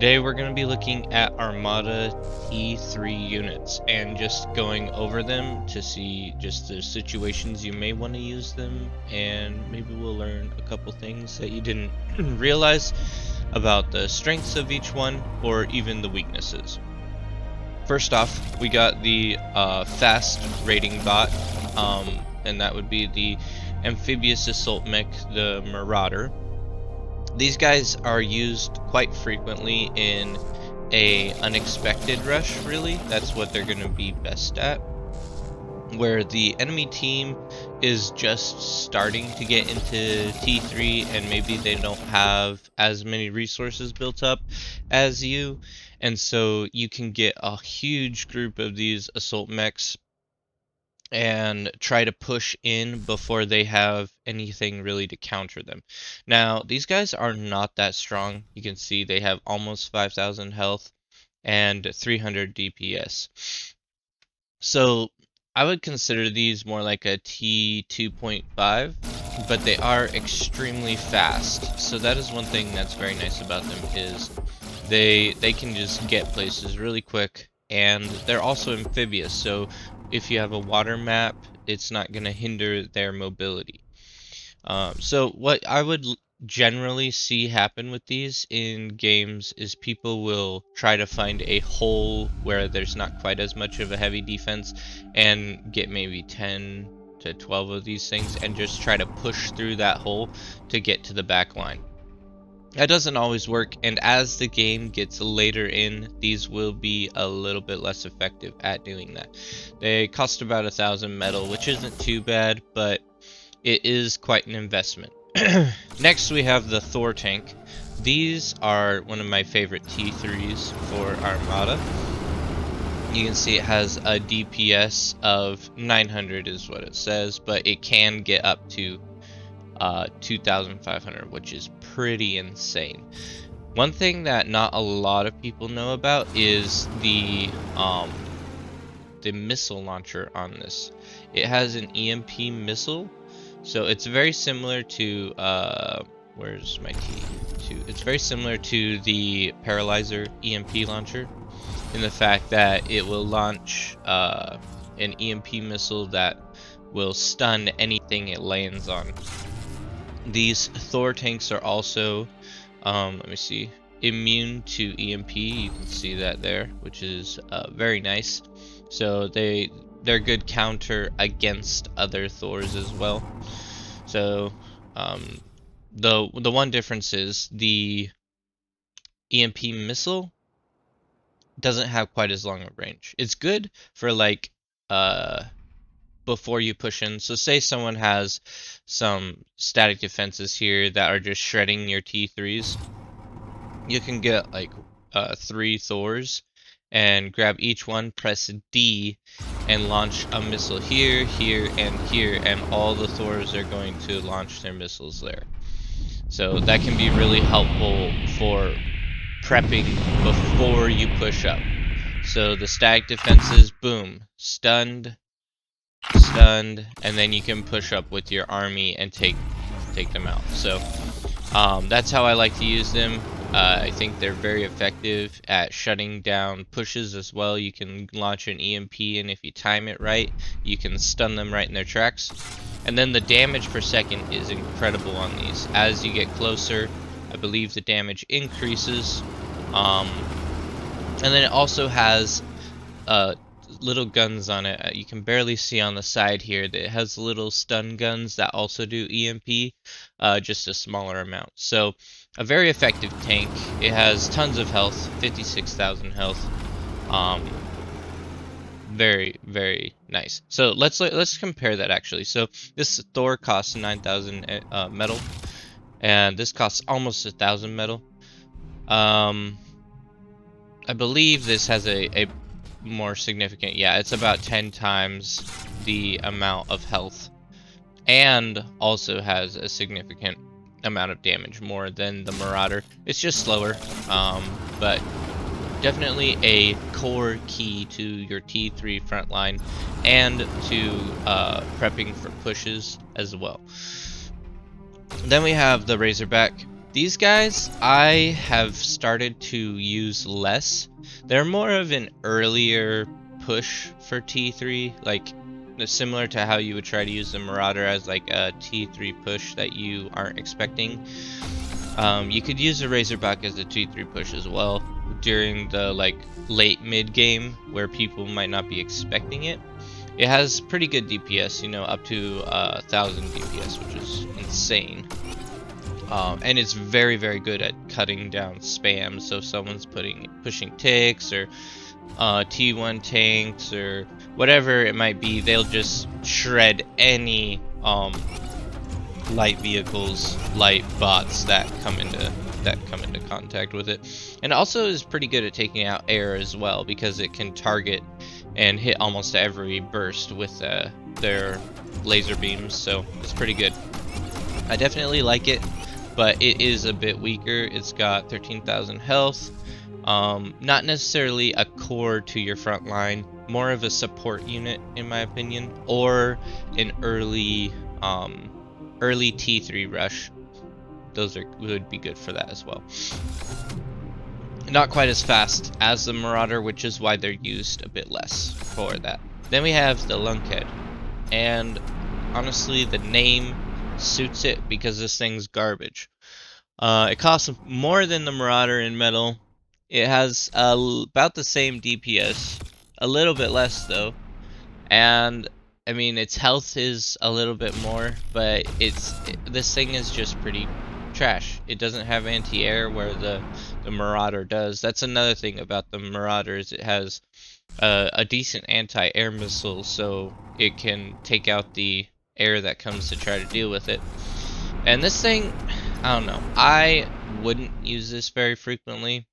Today we're going to be looking at Armada E3 units and just going over them to see just the situations you may want to use them, and maybe we'll learn a couple things that you didn't realize about the strengths of each one or even the weaknesses. First off, we got the fast rating bot, and that would be the amphibious assault mech, the Marauder. These guys are used quite frequently in a unexpected rush, really. That's what they're going to be best at. Where the enemy team is just starting to get into T3 and maybe they don't have as many resources built up as you. And so you can get a huge group of these assault mechs and try to push in before they have anything really to counter them. Now, these guys are not that strong. You can see they have almost 5,000 health and 300 DPS. So, I would consider these more like a T2.5, but they are extremely fast. So that is one thing that's very nice about them is they can just get places really quick, and they're also amphibious, so if you have a water map, it's not going to hinder their mobility. So what I would generally see happen with these in games is people will try to find a hole where there's not quite as much of a heavy defense and get maybe 10 to 12 of these things and just try to push through that hole to get to the back line. That doesn't always work, and as the game gets later in, these will be a little bit less effective at doing that. They cost about 1,000 metal, which isn't too bad, but it is quite an investment. Next we have the Thor tank. These are one of my favorite T3s for Armada. You can see it has a DPS of 900 is what it says, but it can get up to 2,500, which is pretty insane. One thing that not a lot of people know about is the missile launcher on this. It has an EMP missile, so it's very similar to where's my T2? It's very similar to the Paralyzer EMP launcher in the fact that it will launch an EMP missile that will stun anything it lands on. These Thor tanks are also, let me see, immune to EMP. You can see that there, which is very nice. So they're good counter against other Thors as well. So the one difference is the EMP missile doesn't have quite as long a range. It's good for like before you push in. So say someone has some static defenses here that are just shredding your T3s. You can get like 3 Thors and grab each one, press D, and launch a missile here, here, and here, and all the Thors are going to launch their missiles there. So that can be really helpful for prepping before you push up. So the static defenses, boom, stunned, and then you can push up with your army and take them out. So that's how I like to use them. I think they're very effective at shutting down pushes as well. You can launch an EMP, and if you time it right, you can stun them right in their tracks. And then the damage per second is incredible on these. As you get closer, I believe the damage increases. And then it also has little guns on it. You can barely see on the side here that it has little stun guns that also do EMP, just a smaller amount. So a very effective tank. It has tons of health, 56,000 health. Very, very nice. So let's compare that actually. So this Thor costs 9,000 metal, and this costs almost 1,000 metal. I believe this has a more significant, yeah, it's about 10 times the amount of health, and also has a significant amount of damage, more than the Marauder. It's just slower, but definitely a core key to your T3 frontline and to prepping for pushes as well. Then we have the Razorback. These guys I have started to use less. They're more of an earlier push for T3, like similar to how you would try to use the Marauder as like a T3 push that you aren't expecting. You could use the Razorback as a T3 push as well during the like late mid game where people might not be expecting it. It has pretty good DPS, you know, up to 1000 DPS, which is insane. And it's very, very good at cutting down spam. So if someone's pushing ticks or T1 tanks or whatever it might be, they'll just shred any light vehicles, light bots that come into contact with it. And it also is pretty good at taking out air as well, because it can target and hit almost every burst with their laser beams. So it's pretty good. I definitely like it, but it is a bit weaker. It's got 13,000 health. Not necessarily a core to your front line, more of a support unit in my opinion, or an early T3 rush. Those would be good for that as well. Not quite as fast as the Marauder, which is why they're used a bit less for that. Then we have the Lunkad, and honestly the name suits it because this thing's garbage. It costs more than the Marauder in metal. It has about the same DPS, a little bit less though, and I mean its health is a little bit more, but this thing is just pretty trash. It doesn't have anti-air where the Marauder does. That's another thing about the Marauder, is it has a decent anti-air missile, so it can take out the air that comes to try to deal with it. And this thing, I don't know, I wouldn't use this very frequently.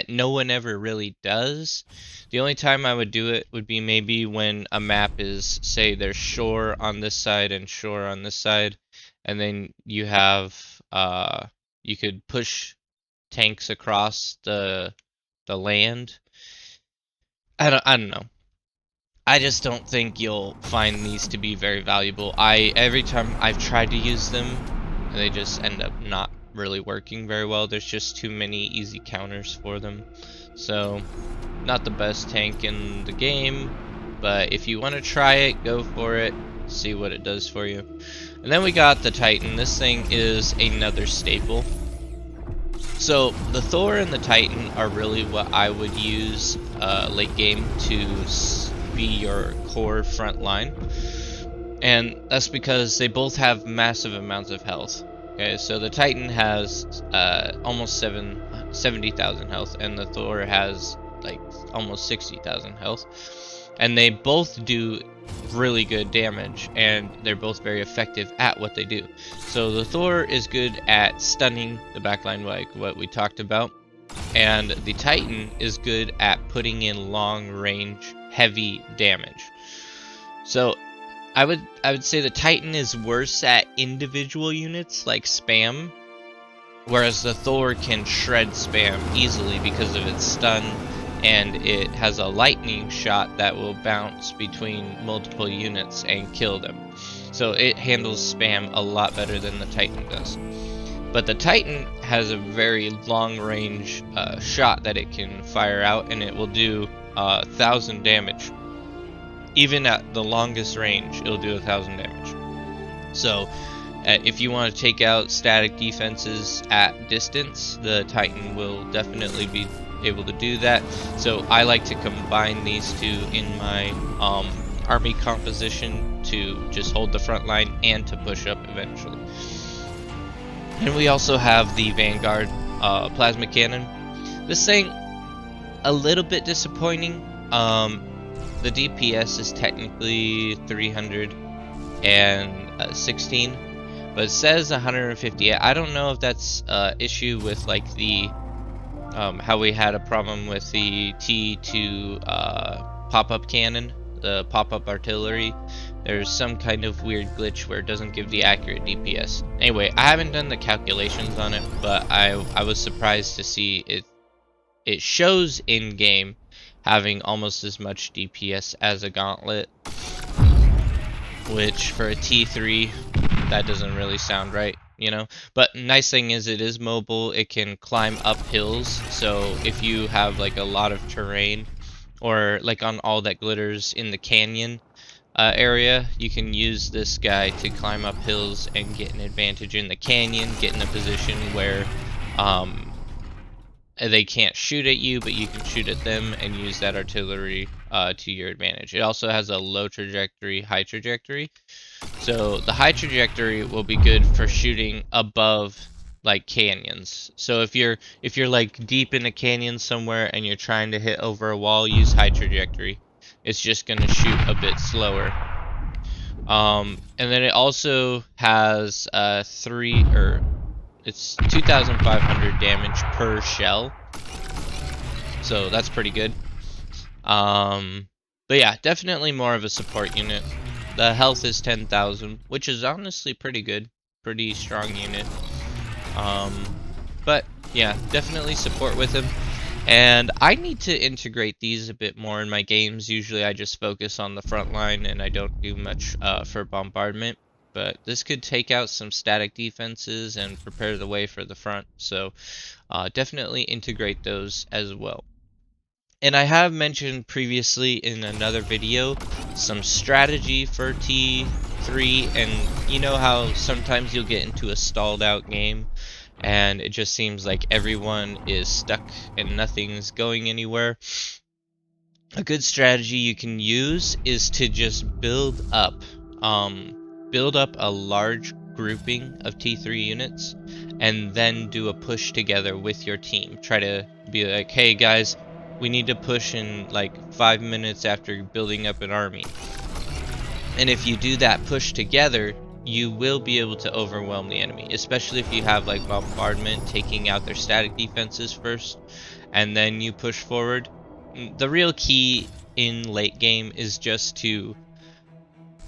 No one ever really does. The only time I would do it would be maybe when a map is, say there's shore on this side and shore on this side, and then you have you could push tanks across the land. I don't know. I just don't think you'll find these to be very valuable. Every time I've tried to use them, they just end up not really working very well. There's just too many easy counters for them. So, not the best tank in the game, but if you want to try it, go for it, see what it does for you. And then we got the Titan. This thing is another staple. So, the Thor and the Titan are really what I would use late game to be your core front line. And that's because they both have massive amounts of health. Okay, so the Titan has almost 70,000 health, and the Thor has like almost 60,000 health. And they both do really good damage, and they're both very effective at what they do. So the Thor is good at stunning the backline, like what we talked about, and the Titan is good at putting in long range heavy damage. So I would say the Titan is worse at individual units like spam, whereas the Thor can shred spam easily because of its stun, and it has a lightning shot that will bounce between multiple units and kill them. So it handles spam a lot better than the Titan does. But the Titan has a very long range shot that it can fire out, and it will do 1,000 damage. Even at the longest range, it'll do 1,000 damage. So if you want to take out static defenses at distance, the Titan will definitely be able to do that. So I like to combine these two in my army composition to just hold the front line and to push up eventually. And we also have the Vanguard plasma cannon. This thing, a little bit disappointing. The DPS is technically 316, but it says 158. I don't know if that's issue with like the how we had a problem with the T2 pop-up cannon, the pop-up artillery. There's some kind of weird glitch where it doesn't give the accurate DPS. Anyway, I haven't done the calculations on it, but I was surprised to see it shows in game having almost as much DPS as a gauntlet, which for a T3 that doesn't really sound right, you know. But nice thing is it is mobile. It can climb up hills, so if you have like a lot of terrain, or like on All That Glitters in the canyon area, you can use this guy to climb up hills and get an advantage in the canyon, get in a position where um, they can't shoot at you, but you can shoot at them and use that artillery to your advantage. It also has a low trajectory, high trajectory. So the high trajectory will be good for shooting above like canyons. So if you're like deep in a canyon somewhere and you're trying to hit over a wall, use high trajectory. It's just gonna shoot a bit slower. And then it also has it's 2,500 damage per shell, so that's pretty good. But yeah, definitely more of a support unit. The health is 10,000, which is honestly pretty good, pretty strong unit. But yeah, definitely support with him. And I need to integrate these a bit more in my games. Usually I just focus on the front line and I don't do much for bombardment. But this could take out some static defenses and prepare the way for the front. So definitely integrate those as well. And I have mentioned previously in another video some strategy for T3, and you know how sometimes you'll get into a stalled out game and it just seems like everyone is stuck and nothing's going anywhere. A good strategy you can use is to just build up a large grouping of T3 units and then do a push together with your team. Try to be like, hey guys, we need to push in like 5 minutes after building up an army. And if you do that push together, you will be able to overwhelm the enemy, especially if you have like bombardment taking out their static defenses first and then you push forward. The real key in late game is just to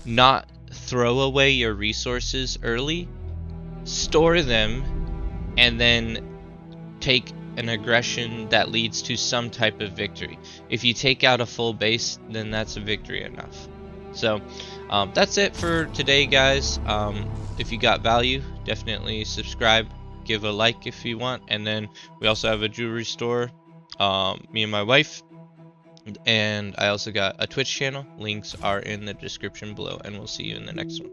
not throw away your resources early, store them, and then take an aggression that leads to some type of victory. If you take out a full base, then that's a victory enough. So that's it for today, guys. If you got value, definitely subscribe, give a like if you want, and then we also have a jewelry store, me and my wife, and I also got a Twitch channel. Links are in the description below, and we'll see you in the next one.